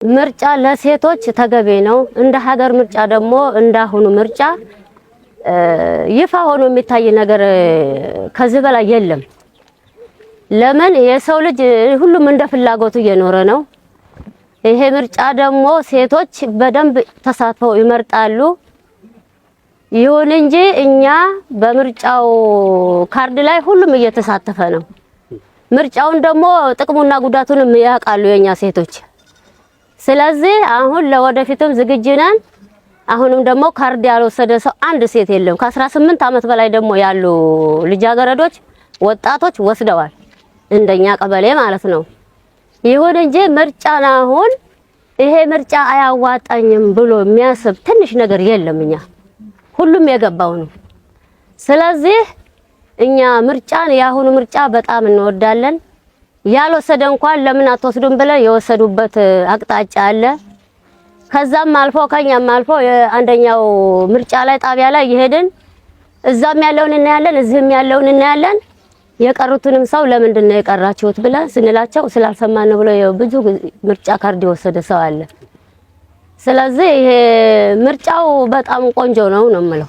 ምርጫ ለሴቶች ተገቢ ነው። እንደ ሀገር ምርጫ ደግሞ እንዳሁኑ ምርጫ ይፋ ሆኖ የሚታይ ነገር ከዚህ በላይ የለም። ለምን የሰው ልጅ ሁሉም እንደ ፍላጎቱ እየኖረ ነው። ይሄ ምርጫ ደግሞ ሴቶች በደንብ ተሳትፈው ይመርጣሉ። ይሁን እንጂ እኛ በምርጫው ካርድ ላይ ሁሉም እየተሳተፈ ነው። ምርጫውን ደግሞ ጥቅሙና ጉዳቱንም ያውቃሉ የኛ ሴቶች። ስለዚህ አሁን ለወደፊትም ዝግጁ ነን። አሁንም ደግሞ ካርድ ያልወሰደ ሰው አንድ ሴት የለም። ከ18 ዓመት በላይ ደግሞ ያሉ ልጃገረዶች ወጣቶች ወስደዋል፣ እንደኛ ቀበሌ ማለት ነው። ይሁን እንጂ ምርጫን አሁን ይሄ ምርጫ አያዋጣኝም ብሎ የሚያስብ ትንሽ ነገር የለም። እኛ ሁሉም የገባው ነው። ስለዚህ እኛ ምርጫን ያሁኑ ምርጫ በጣም እንወዳለን። ያልወሰደ እንኳን ለምን አትወስዱም ብለ የወሰዱበት አቅጣጫ አለ። ከዛም አልፎ ከኛም አልፎ አንደኛው ምርጫ ላይ ጣቢያ ላይ ይሄድን እዛም ያለውን እናያለን፣ እዚህም ያለውን እናያለን። የቀሩትንም ሰው ለምንድን ነው የቀራችሁት ብለ ስንላቸው ስላልሰማን ብሎ ብዙ ምርጫ ካርድ የወሰደ ሰው አለ። ስለዚህ ይሄ ምርጫው በጣም ቆንጆ ነው ነው የምለው።